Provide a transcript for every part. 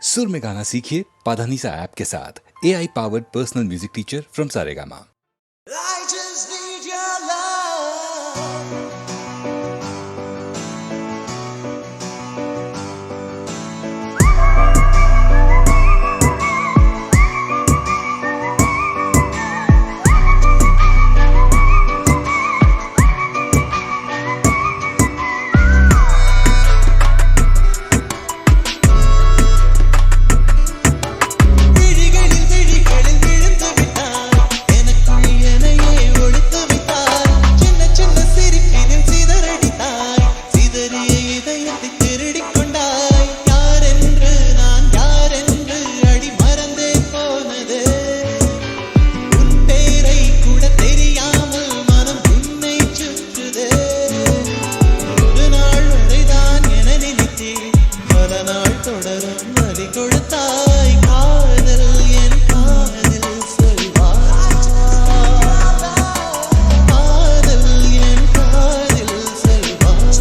सुर में गाना सीखिए पाधानीसा ऐप के साथ AI powered personal music teacher from Saregama. I just need your love. விழிகளில் விழிகளில் விழுந்து விட்டாய் எனக்குள் என்னையே ஒழித்து விட்டாய் சின்ன சின்ன சிரிப்பினில் சிதறடித்தாய் சிதறிய இதயத்தை திருடிக் கொண்டாய் யாரென்று நான் யாரென்று அடி மறந்தே போனது உன் பேரை கூட தெரியாமல் மனம் உன்னை சுற்றுதே ஒரு நாள் வரைதான் என நினைத்தேன் பல நாள் தொடரும் வலி கொடுத்தாய் காதல் என் காதில் சொல்வாய் காதல் என் காதில் சொல்வாய்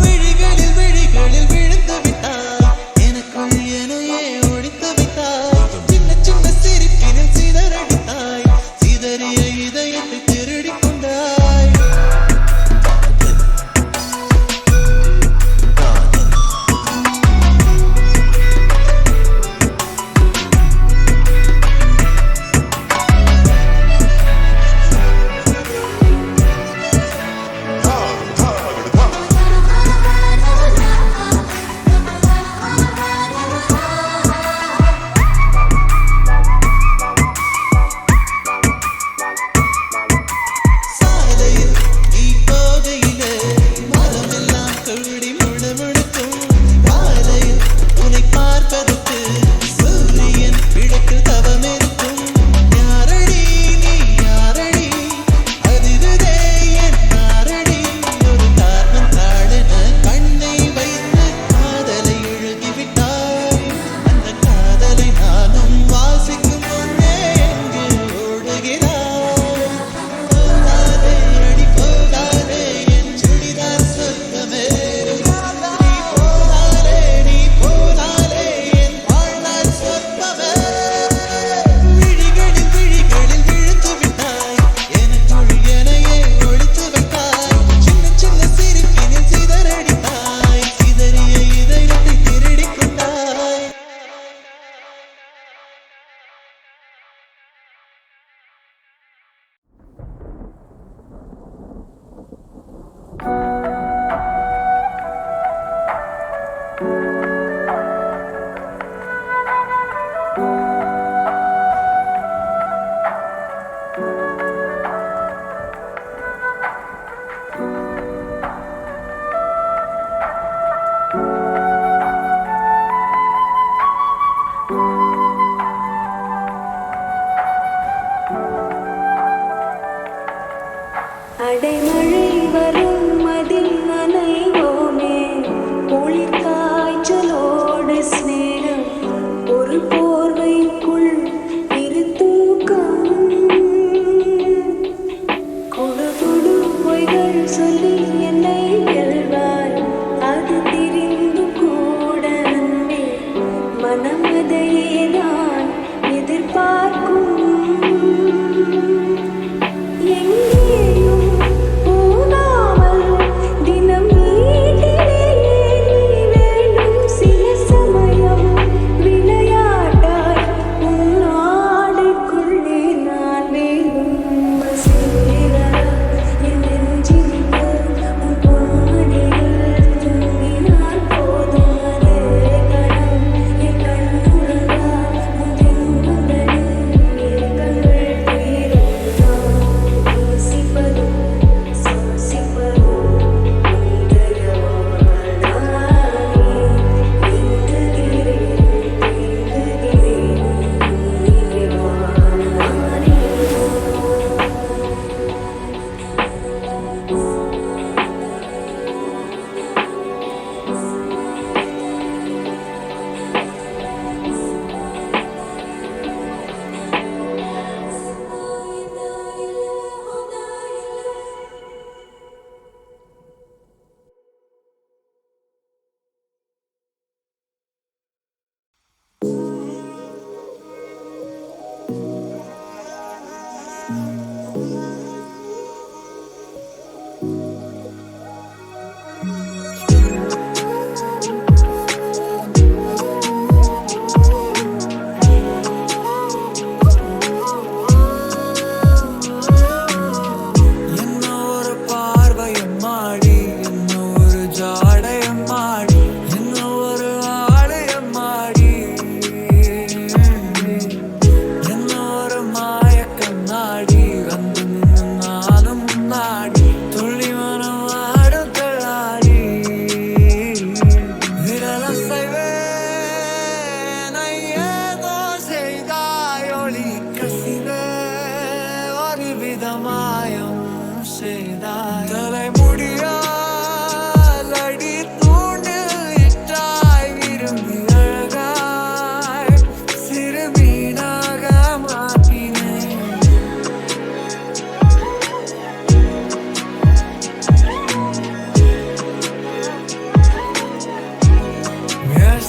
விழிகளில் விழிகளில் விழுந்து விட்டாய் எனக்குள் என்னையே ஒழித்து விட்டாய் சின்ன சின்ன சிரிப்பினில் சிதறடித்தாய் சிதறிய இதயத்தை திருடிக் கொண்டாய் சாலையில் நீ போகையிலே மரமெல்லாம் கூடி முணுமுணுக்கும் காலையில் உன்னை பார்ப்பதற்கு சூரியன் கிழக்கில் தவம் இருக்கும் யாரடி நீ யாரடி அதிருதே என் நாரடி ஒரு காரணம் தாழென கண்ணை வைத்து காதலை எழுதிவிட்டாய் அந்த காதலை நானும் வாசிக்கும் முன்னே எங்கு ஓடுகிறாய் போகாதே அடி போகாதே என் சுடிதார் சொர்க்கமே நீ போனாலே என் வாழ்நாள் சொர்க்கமே விழிகளில் விழிகளில் விழுந்து விட்டாய் எனக்குள் என்னையே ஒழித்து வைத்தாய் சின்ன சின்ன சிரிப்பினில் சிதறடித்தாய் சிதறிய இதயத்தை திருடிக் கொண்டாய் அடைமழை வரும் அதில் நனைவோமே குளிர் காய்ச்சலோடு ஸ்நேகம் ஒரு போர்வைக்குள் இரு தூக்கம் குடு குடு பொய்கள் சொல்லி என்னை வெல்வாய் அது தெரிந்து கூட அன்பே மனம் அதையே நான் எதிர்பார்க்கும் எங்கேயும் போகாமல் தினம் வீட்டிலேயே நீ வேண்டும் சில சமயம்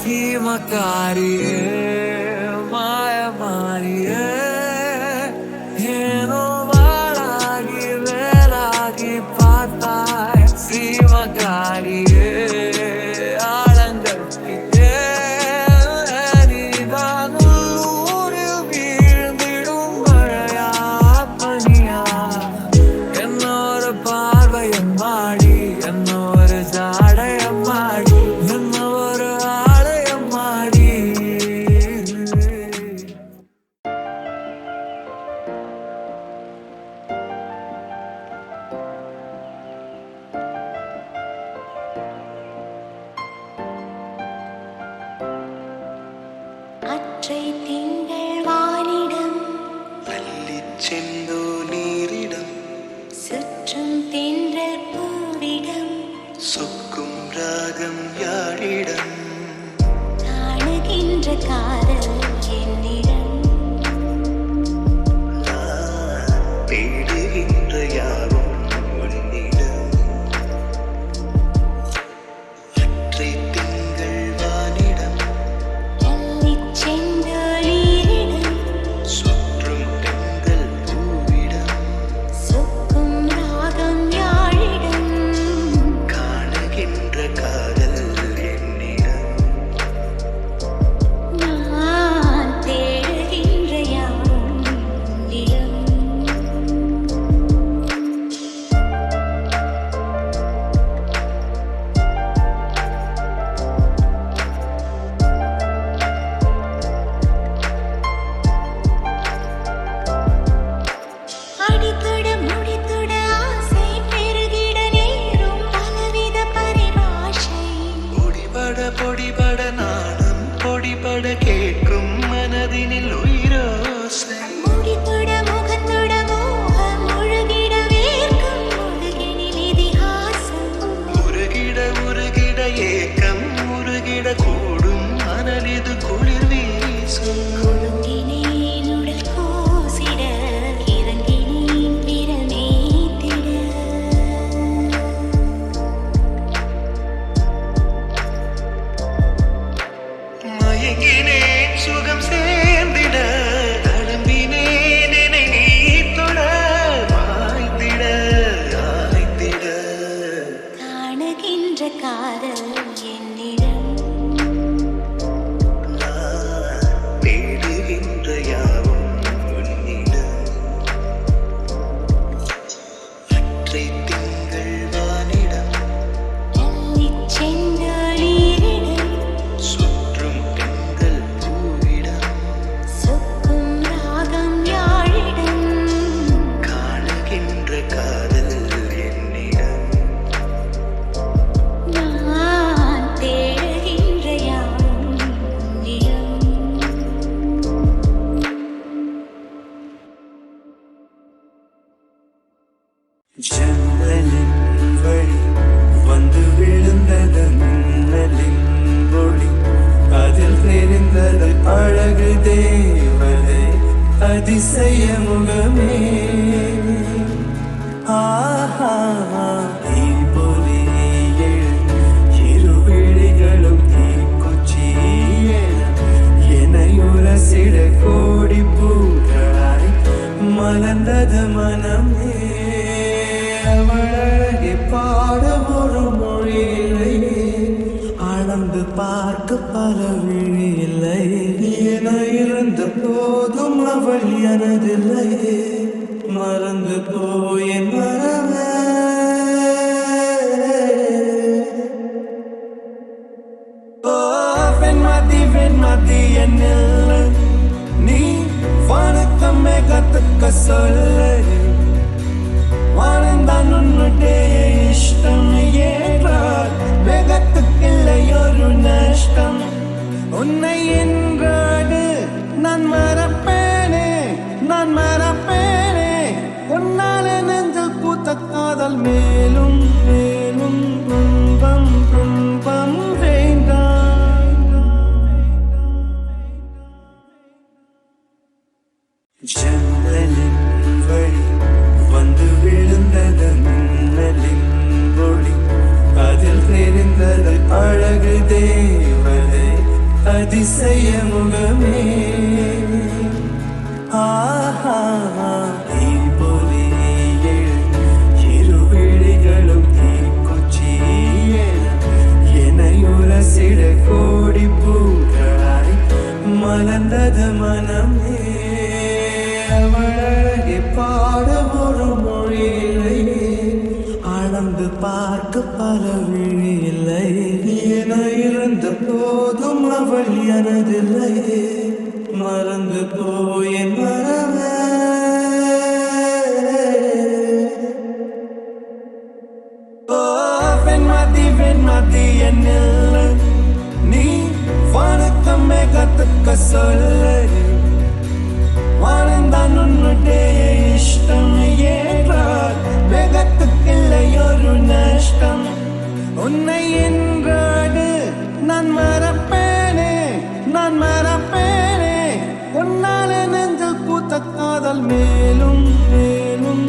சீமக்காரியே மாயமாரியே ஏனோ வாழாகி வேலாகி பார்த்தாய் சீமக்காரியே ஆழங்கட்டியே நீதான் ஊரில் வீழ்ந்திடும் மழையா பனியா என்னொரு பார்வையம் மாடி என்னொரு ஜாடையம் மாடி என்னொரு ஆலயம் மாடி அற்றை திங்கள் வானிடம் பள்ளிச் செந்தோ நீரிடம் சுற்றும் தென்றல் பூவிடம் சொக்கும் ராகம் யாழிடம் காணுகின்ற காதல் என்னிடம் தேடுகின்ற யாரும் உன்னிடம் அற்றை திங்கள் வானிடம் பள்ளிச் செந்தோளிரிடம் சுற்றும் பெண்கள் பூவிடம் சொக்கும் ராகம் யாழிடம் காணுகின்ற காதல் என்னிடம் நான் தேடுகின்ற யாவும் உன்னிடம் அடித்தொட முடித்தொட ஆசை பெருகிட நேரும் பலவித பரிபாஷை பொடிபட நாணம் பொடிபட கேட்கும் மனதினில் உயிரோசை முடித்தொட முகத்தொட மோகம் முழுகிட வேர்க்கும் முழுகினில் இதிகாசம் உருகிட ஏக்கம் உருகிட கூடும் மனதிது குளிர் வீசும் குலுங்கினேன் உடல் கூசிட இறங்கினேன் விரமேத்திட மயங்கினேன் சுகம் சேர்ந்திட தழும்பினேன் என்னை நீ தொட மாய்ந்திட ஆய்ந்திட காணுகின்ற காதல் என்னிடம் தேடுகின்ற யாவும் உன்னிடம் அற்றை திங்கள் வானிடம் பள்ளிச் செந்தோளிரிடம் சுற்றும் பெண்கள் பூவிடம் சொக்கும் ராகம் யாழிடம் காணுகின்ற காதல் என்னிடம் நான் தேடுகின்ற யாவும் உன்னிடம் ஜன்னலின் வழி வந்து விழுந்தது மின்னலின் ஒளி அதில் தெரிந்தது அழகு தேவதை அதிசய முகமே ஆஹா தீபொலி இருவிழிகளும் தீக்குச்சி எனையுரசிட கோடி பூக்களாய் மலர்ந்தது மனமே அவளழகை பாட ஒரு மொழி இல்லையே அளந்து பார்க்க பல விழி இல்லை என இருந்த போதும் அவள் எனதில்லையே மறந்து போய் மரமே ஓ வெண்மதி என்னில் நீ வணக்கமே கத்துக்க சொல்லு வாழ்ந்தான் உன்னுடைய இஷ்டம் ஏற்றால் வேகத்துக்கில்லை ஒரு நஷ்டம் உன்னை என்றாடு நான் மறப்பேனே உன்னால நெஞ்சில் பூத்த காதல் மேலும் மேலும் துன்பம் வேண்டாம் ஜன்னலின் வழி வந்து விழுந்தது மின்னலின் ஒளி அதில் தெரிந்தது அழகு தேவதை அதிசய முகமே ஆஹா தீபொறி இருவிழிகளும் தீக்குச்சிய எனையுரசிட கோடி பூக்களாய் மலர்ந்தது மனமே அவளழகை பாட ஒரு மொழியில்லையே அளந்து பார்க்க பல விழி இல்லை என இருந்த போதும் அவள் எனதில்லையே மறந்து போய் மறவே வெண்மாத்தி என்னில் நீ வணக்கமே கத்துக்க சொல்லு வாழ்ந்தான் உன்னுடைய இஷ்டம் ஏற்றால் வேகத்துக்கில்லை ஒரு நஷ்டம் உன்னை என்றாடு நான் மறப்பேனே உன்னால நெஞ்சில் பூத்த காதல் மேலும் மேலும்